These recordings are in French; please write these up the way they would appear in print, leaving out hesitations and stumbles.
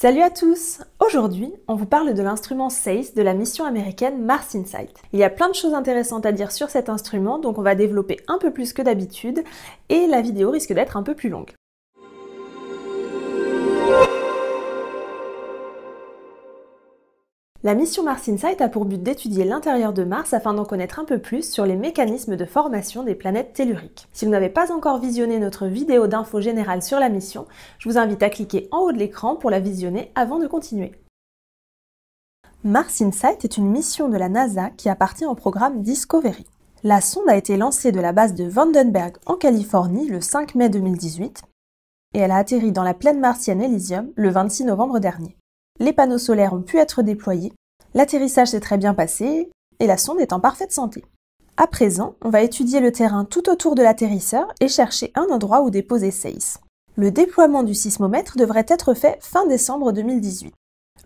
Salut à tous! Aujourd'hui, on vous parle de l'instrument SACE de la mission américaine Mars Insight. Il y a plein de choses intéressantes à dire sur cet instrument, donc on va développer un peu plus que d'habitude, et la vidéo risque d'être un peu plus longue. La mission Mars Insight a pour but d'étudier l'intérieur de Mars afin d'en connaître un peu plus sur les mécanismes de formation des planètes telluriques. Si vous n'avez pas encore visionné notre vidéo d'info générale sur la mission, je vous invite à cliquer en haut de l'écran pour la visionner avant de continuer. Mars Insight est une mission de la NASA qui appartient au programme Discovery. La sonde a été lancée de la base de Vandenberg en Californie le 5 mai 2018 et elle a atterri dans la plaine martienne Elysium le 26 novembre dernier. Les panneaux solaires ont pu être déployés, l'atterrissage s'est très bien passé et la sonde est en parfaite santé. À présent, on va étudier le terrain tout autour de l'atterrisseur et chercher un endroit où déposer SACE. Le déploiement du sismomètre devrait être fait fin décembre 2018.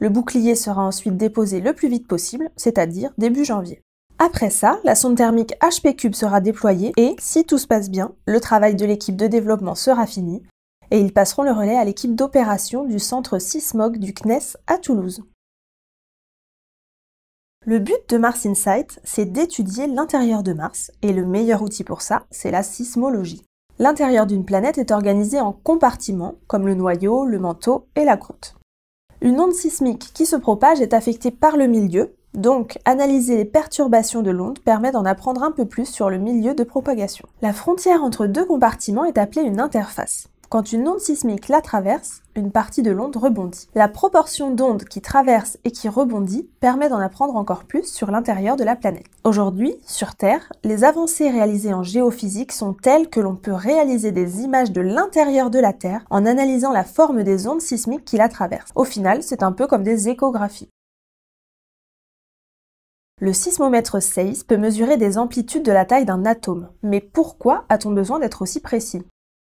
Le bouclier sera ensuite déposé le plus vite possible, c'est-à-dire début janvier. Après ça, la sonde thermique HP-Cube sera déployée et, si tout se passe bien, le travail de l'équipe de développement sera fini et ils passeront le relais à l'équipe d'opération du centre Sismog du CNES à Toulouse. Le but de Mars Insight, c'est d'étudier l'intérieur de Mars, et le meilleur outil pour ça, c'est la sismologie. L'intérieur d'une planète est organisé en compartiments, comme le noyau, le manteau et la croûte. Une onde sismique qui se propage est affectée par le milieu, donc analyser les perturbations de l'onde permet d'en apprendre un peu plus sur le milieu de propagation. La frontière entre deux compartiments est appelée une interface. Quand une onde sismique la traverse, une partie de l'onde rebondit. La proportion d'ondes qui traverse et qui rebondit permet d'en apprendre encore plus sur l'intérieur de la planète. Aujourd'hui, sur Terre, les avancées réalisées en géophysique sont telles que l'on peut réaliser des images de l'intérieur de la Terre en analysant la forme des ondes sismiques qui la traversent. Au final, c'est un peu comme des échographies. Le sismomètre SACE peut mesurer des amplitudes de la taille d'un atome. Mais pourquoi a-t-on besoin d'être aussi précis ?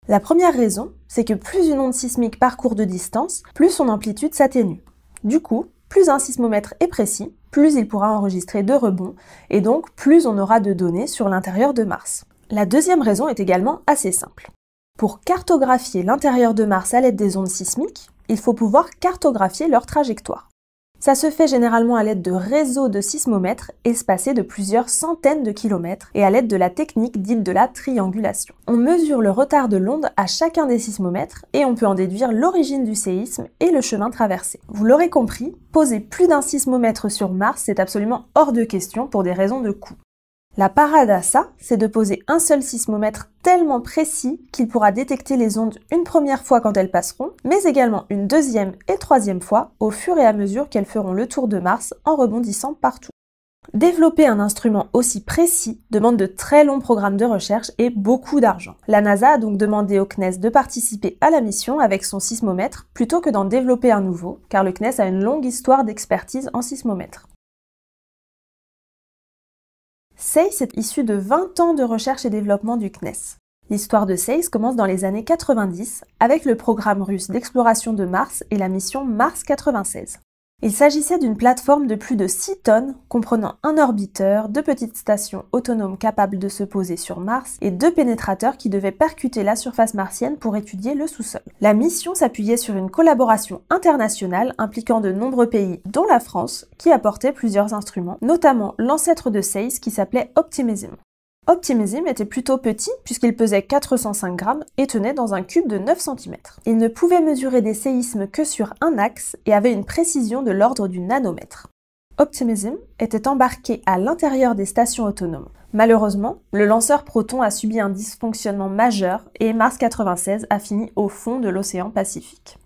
La première raison, c'est que plus une onde sismique parcourt de distance, plus son amplitude s'atténue. Du coup, plus un sismomètre est précis, plus il pourra enregistrer de rebonds, et donc plus on aura de données sur l'intérieur de Mars. La deuxième raison est également assez simple. Pour cartographier l'intérieur de Mars à l'aide des ondes sismiques, il faut pouvoir cartographier leur trajectoire. Ça se fait généralement à l'aide de réseaux de sismomètres espacés de plusieurs centaines de kilomètres et à l'aide de la technique dite de la triangulation. On mesure le retard de l'onde à chacun des sismomètres et on peut en déduire l'origine du séisme et le chemin traversé. Vous l'aurez compris, poser plus d'un sismomètre sur Mars, c'est absolument hors de question pour des raisons de coût. La parade à ça, c'est de poser un seul sismomètre tellement précis qu'il pourra détecter les ondes une première fois quand elles passeront, mais également une deuxième et troisième fois au fur et à mesure qu'elles feront le tour de Mars en rebondissant partout. Développer un instrument aussi précis demande de très longs programmes de recherche et beaucoup d'argent. La NASA a donc demandé au CNES de participer à la mission avec son sismomètre plutôt que d'en développer un nouveau, car le CNES a une longue histoire d'expertise en sismomètre. SACE est issu de 20 ans de recherche et développement du CNES. L'histoire de SACE commence dans les années 90 avec le programme russe d'exploration de Mars et la mission Mars 96. Il s'agissait d'une plateforme de plus de 6 tonnes comprenant un orbiteur, 2 petites stations autonomes capables de se poser sur Mars et 2 pénétrateurs qui devaient percuter la surface martienne pour étudier le sous-sol. La mission s'appuyait sur une collaboration internationale impliquant de nombreux pays, dont la France, qui apportait plusieurs instruments, notamment l'ancêtre de SACE qui s'appelait Optimism. Optimism était plutôt petit puisqu'il pesait 405 grammes et tenait dans un cube de 9 cm. Il ne pouvait mesurer des séismes que sur un axe et avait une précision de l'ordre du nanomètre. Optimism était embarqué à l'intérieur des stations autonomes. Malheureusement, le lanceur Proton a subi un dysfonctionnement majeur et Mars 96 a fini au fond de l'océan Pacifique.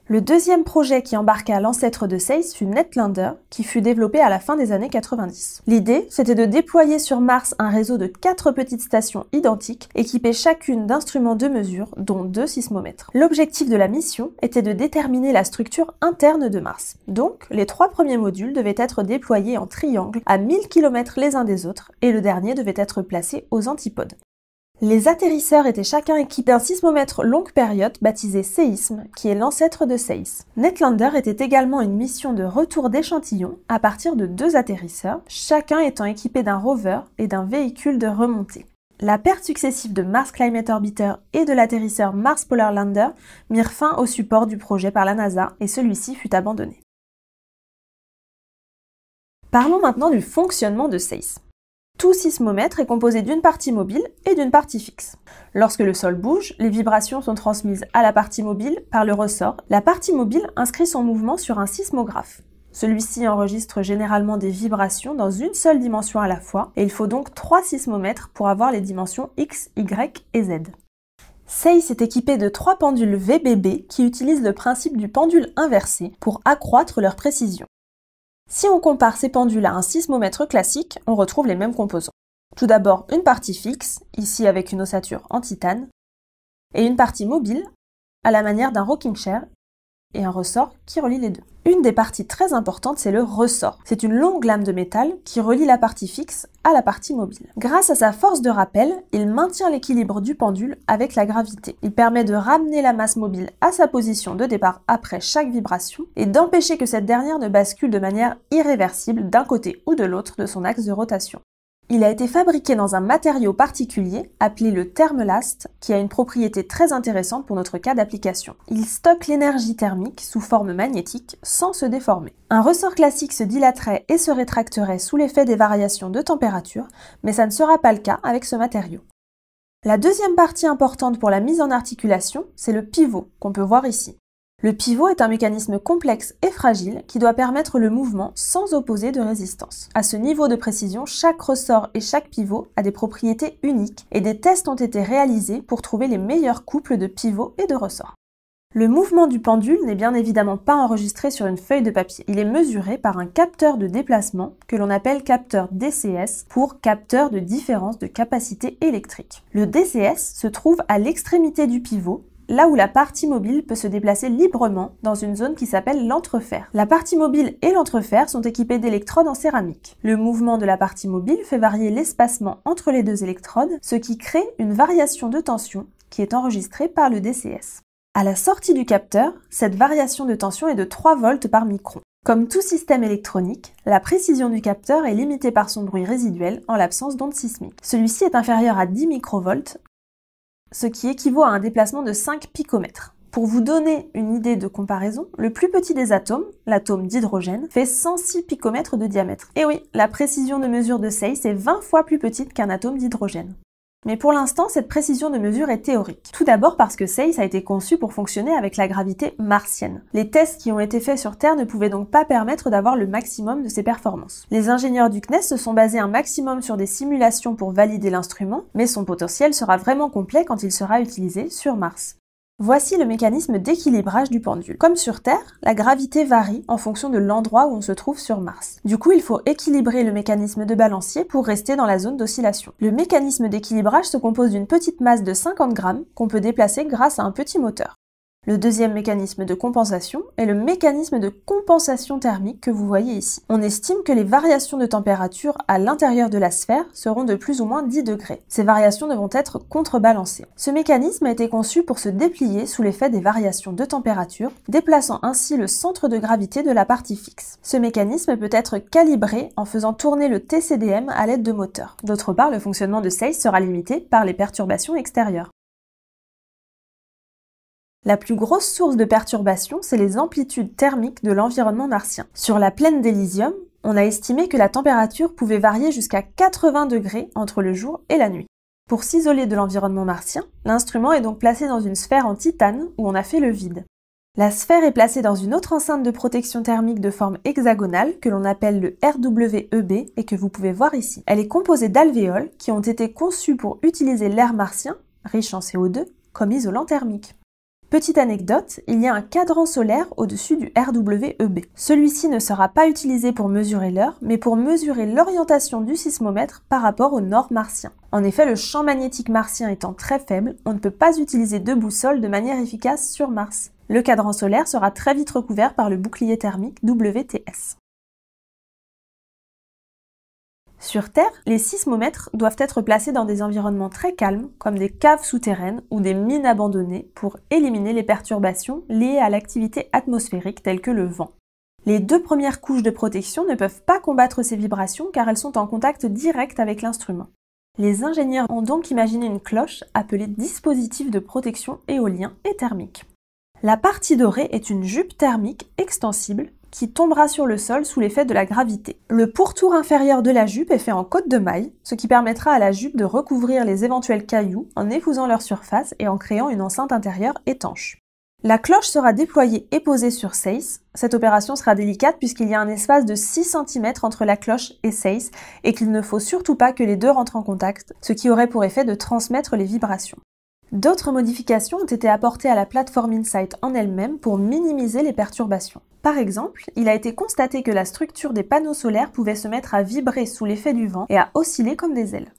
Le deuxième projet qui embarqua l'ancêtre de SACE fut Netlander, qui fut développé à la fin des années 90. L'idée, c'était de déployer sur Mars un réseau de 4 petites stations identiques, équipées chacune d'instruments de mesure, dont 2 sismomètres. L'objectif de la mission était de déterminer la structure interne de Mars. Donc, les 3 premiers modules devaient être déployés en triangle à 1000 km les uns des autres, et le dernier devait être placé aux antipodes. Les atterrisseurs étaient chacun équipés d'un sismomètre longue période baptisé Séisme, qui est l'ancêtre de SACE. Netlander était également une mission de retour d'échantillons à partir de 2 atterrisseurs, chacun étant équipé d'un rover et d'un véhicule de remontée. La perte successive de Mars Climate Orbiter et de l'atterrisseur Mars Polar Lander mirent fin au support du projet par la NASA et celui-ci fut abandonné. Parlons maintenant du fonctionnement de SEIS. Tout sismomètre est composé d'une partie mobile et d'une partie fixe. Lorsque le sol bouge, les vibrations sont transmises à la partie mobile par le ressort. La partie mobile inscrit son mouvement sur un sismographe. Celui-ci enregistre généralement des vibrations dans une seule dimension à la fois, et il faut donc 3 sismomètres pour avoir les dimensions X, Y et Z. SEIS est équipé de 3 pendules VBB qui utilisent le principe du pendule inversé pour accroître leur précision. Si on compare ces pendules à un sismomètre classique, on retrouve les mêmes composants. Tout d'abord une partie fixe, ici avec une ossature en titane, et une partie mobile, à la manière d'un rocking chair, et un ressort qui relie les deux. Une des parties très importantes, c'est le ressort. C'est une longue lame de métal qui relie la partie fixe à la partie mobile. Grâce à sa force de rappel, il maintient l'équilibre du pendule avec la gravité. Il permet de ramener la masse mobile à sa position de départ après chaque vibration et d'empêcher que cette dernière ne bascule de manière irréversible d'un côté ou de l'autre de son axe de rotation. Il a été fabriqué dans un matériau particulier appelé le thermelast, qui a une propriété très intéressante pour notre cas d'application. Il stocke l'énergie thermique sous forme magnétique sans se déformer. Un ressort classique se dilaterait et se rétracterait sous l'effet des variations de température, mais ça ne sera pas le cas avec ce matériau. La deuxième partie importante pour la mise en articulation, c'est le pivot, qu'on peut voir ici. Le pivot est un mécanisme complexe et fragile qui doit permettre le mouvement sans opposer de résistance. À ce niveau de précision, chaque ressort et chaque pivot a des propriétés uniques et des tests ont été réalisés pour trouver les meilleurs couples de pivots et de ressorts. Le mouvement du pendule n'est bien évidemment pas enregistré sur une feuille de papier. Il est mesuré par un capteur de déplacement que l'on appelle capteur DCS pour capteur de différence de capacité électrique. Le DCS se trouve à l'extrémité du pivot, là où la partie mobile peut se déplacer librement dans une zone qui s'appelle l'entrefer. La partie mobile et l'entrefer sont équipés d'électrodes en céramique. Le mouvement de la partie mobile fait varier l'espacement entre les deux électrodes, ce qui crée une variation de tension qui est enregistrée par le DCS. À la sortie du capteur, cette variation de tension est de 3 volts par micron. Comme tout système électronique, la précision du capteur est limitée par son bruit résiduel en l'absence d'onde sismique. Celui-ci est inférieur à 10 microvolts, ce qui équivaut à un déplacement de 5 picomètres. Pour vous donner une idée de comparaison, le plus petit des atomes, l'atome d'hydrogène, fait 106 picomètres de diamètre. Et oui, la précision de mesure de SEIS est 20 fois plus petite qu'un atome d'hydrogène. Mais pour l'instant, cette précision de mesure est théorique. Tout d'abord parce que SEIS a été conçu pour fonctionner avec la gravité martienne. Les tests qui ont été faits sur Terre ne pouvaient donc pas permettre d'avoir le maximum de ses performances. Les ingénieurs du CNES se sont basés un maximum sur des simulations pour valider l'instrument, mais son potentiel sera vraiment complet quand il sera utilisé sur Mars. Voici le mécanisme d'équilibrage du pendule. Comme sur Terre, la gravité varie en fonction de l'endroit où on se trouve sur Mars. Du coup, il faut équilibrer le mécanisme de balancier pour rester dans la zone d'oscillation. Le mécanisme d'équilibrage se compose d'une petite masse de 50 grammes qu'on peut déplacer grâce à un petit moteur. Le deuxième mécanisme de compensation est le mécanisme de compensation thermique que vous voyez ici. On estime que les variations de température à l'intérieur de la sphère seront de plus ou moins 10 degrés. Ces variations devront être contrebalancées. Ce mécanisme a été conçu pour se déplier sous l'effet des variations de température, déplaçant ainsi le centre de gravité de la partie fixe. Ce mécanisme peut être calibré en faisant tourner le TCDM à l'aide de moteurs. D'autre part, le fonctionnement de SEIS sera limité par les perturbations extérieures. La plus grosse source de perturbation, c'est les amplitudes thermiques de l'environnement martien. Sur la plaine d'Elysium, on a estimé que la température pouvait varier jusqu'à 80 degrés entre le jour et la nuit. Pour s'isoler de l'environnement martien, l'instrument est donc placé dans une sphère en titane où on a fait le vide. La sphère est placée dans une autre enceinte de protection thermique de forme hexagonale que l'on appelle le RWEB et que vous pouvez voir ici. Elle est composée d'alvéoles qui ont été conçus pour utiliser l'air martien, riche en CO2, comme isolant thermique. Petite anecdote, il y a un cadran solaire au-dessus du RWEB. Celui-ci ne sera pas utilisé pour mesurer l'heure, mais pour mesurer l'orientation du sismomètre par rapport au nord martien. En effet, le champ magnétique martien étant très faible, on ne peut pas utiliser de boussole de manière efficace sur Mars. Le cadran solaire sera très vite recouvert par le bouclier thermique WTS. Sur Terre, les sismomètres doivent être placés dans des environnements très calmes, comme des caves souterraines ou des mines abandonnées, pour éliminer les perturbations liées à l'activité atmosphérique telle que le vent. Les 2 premières couches de protection ne peuvent pas combattre ces vibrations car elles sont en contact direct avec l'instrument. Les ingénieurs ont donc imaginé une cloche appelée dispositif de protection éolien et thermique. La partie dorée est une jupe thermique extensible qui tombera sur le sol sous l'effet de la gravité. Le pourtour inférieur de la jupe est fait en côte de maille, ce qui permettra à la jupe de recouvrir les éventuels cailloux en épousant leur surface et en créant une enceinte intérieure étanche. La cloche sera déployée et posée sur SACE. Cette opération sera délicate puisqu'il y a un espace de 6 cm entre la cloche et SACE et qu'il ne faut surtout pas que les deux rentrent en contact, ce qui aurait pour effet de transmettre les vibrations. D'autres modifications ont été apportées à la plateforme Insight en elle-même pour minimiser les perturbations. Par exemple, il a été constaté que la structure des panneaux solaires pouvait se mettre à vibrer sous l'effet du vent et à osciller comme des ailes.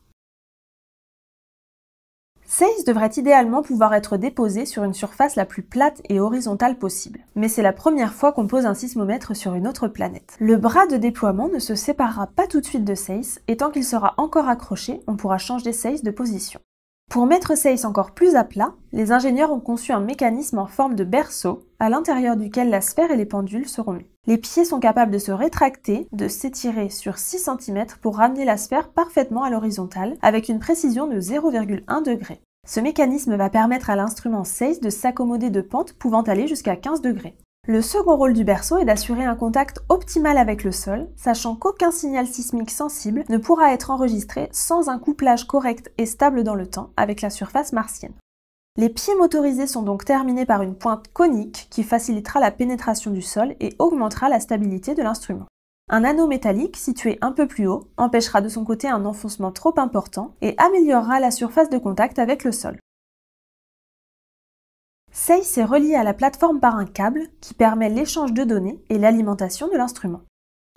SACE devrait idéalement pouvoir être déposé sur une surface la plus plate et horizontale possible. Mais c'est la première fois qu'on pose un sismomètre sur une autre planète. Le bras de déploiement ne se séparera pas tout de suite de SACE et tant qu'il sera encore accroché, on pourra changer SACE de position. Pour mettre SACE encore plus à plat, les ingénieurs ont conçu un mécanisme en forme de berceau à l'intérieur duquel la sphère et les pendules seront mis. Les pieds sont capables de se rétracter, de s'étirer sur 6 cm pour ramener la sphère parfaitement à l'horizontale avec une précision de 0,1 degré. Ce mécanisme va permettre à l'instrument SACE de s'accommoder de pentes pouvant aller jusqu'à 15 degrés. Le second rôle du berceau est d'assurer un contact optimal avec le sol, sachant qu'aucun signal sismique sensible ne pourra être enregistré sans un couplage correct et stable dans le temps avec la surface martienne. Les pieds motorisés sont donc terminés par une pointe conique qui facilitera la pénétration du sol et augmentera la stabilité de l'instrument. Un anneau métallique situé un peu plus haut empêchera de son côté un enfoncement trop important et améliorera la surface de contact avec le sol. SACE est relié à la plateforme par un câble qui permet l'échange de données et l'alimentation de l'instrument.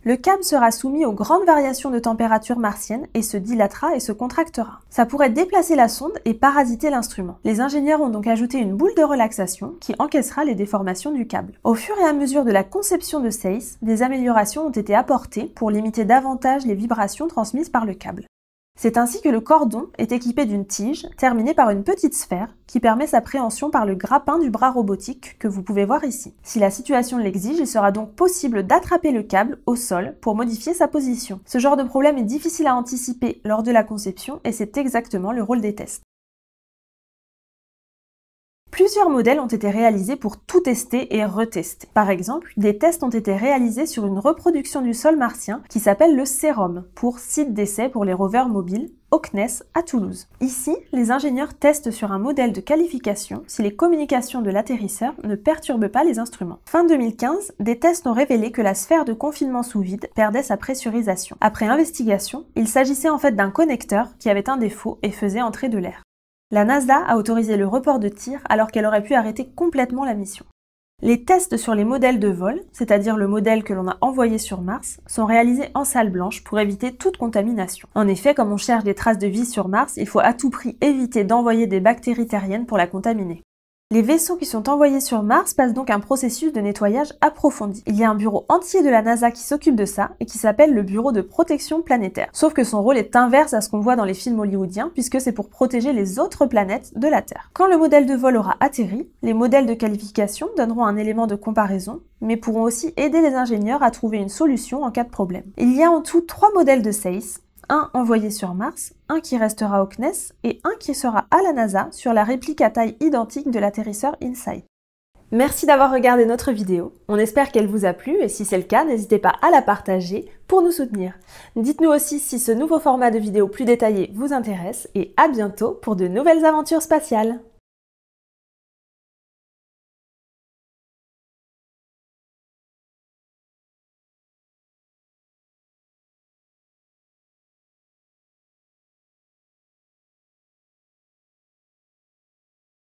Le câble sera soumis aux grandes variations de température martienne et se dilatera et se contractera. Ça pourrait déplacer la sonde et parasiter l'instrument. Les ingénieurs ont donc ajouté une boule de relaxation qui encaissera les déformations du câble. Au fur et à mesure de la conception de SACE, des améliorations ont été apportées pour limiter davantage les vibrations transmises par le câble. C'est ainsi que le cordon est équipé d'une tige terminée par une petite sphère qui permet sa préhension par le grappin du bras robotique que vous pouvez voir ici. Si la situation l'exige, il sera donc possible d'attraper le câble au sol pour modifier sa position. Ce genre de problème est difficile à anticiper lors de la conception et c'est exactement le rôle des tests. Plusieurs modèles ont été réalisés pour tout tester et retester. Par exemple, des tests ont été réalisés sur une reproduction du sol martien qui s'appelle le SEROM, pour site d'essai pour les rovers mobiles, au CNES à Toulouse. Ici, les ingénieurs testent sur un modèle de qualification si les communications de l'atterrisseur ne perturbent pas les instruments. Fin 2015, des tests ont révélé que la sphère de confinement sous vide perdait sa pressurisation. Après investigation, il s'agissait en fait d'un connecteur qui avait un défaut et faisait entrer de l'air. La NASA a autorisé le report de tir alors qu'elle aurait pu arrêter complètement la mission. Les tests sur les modèles de vol, c'est-à-dire le modèle que l'on a envoyé sur Mars, sont réalisés en salle blanche pour éviter toute contamination. En effet, comme on cherche des traces de vie sur Mars, il faut à tout prix éviter d'envoyer des bactéries terriennes pour la contaminer. Les vaisseaux qui sont envoyés sur Mars passent donc un processus de nettoyage approfondi. Il y a un bureau entier de la NASA qui s'occupe de ça et qui s'appelle le Bureau de protection planétaire. Sauf que son rôle est inverse à ce qu'on voit dans les films hollywoodiens puisque c'est pour protéger les autres planètes de la Terre. Quand le modèle de vol aura atterri, les modèles de qualification donneront un élément de comparaison, mais pourront aussi aider les ingénieurs à trouver une solution en cas de problème. Il y a en tout 3 modèles de SACE, un envoyé sur Mars, un qui restera au CNES et un qui sera à la NASA sur la réplique à taille identique de l'atterrisseur InSight. Merci d'avoir regardé notre vidéo, on espère qu'elle vous a plu et si c'est le cas, n'hésitez pas à la partager pour nous soutenir. Dites-nous aussi si ce nouveau format de vidéo plus détaillé vous intéresse et à bientôt pour de nouvelles aventures spatiales.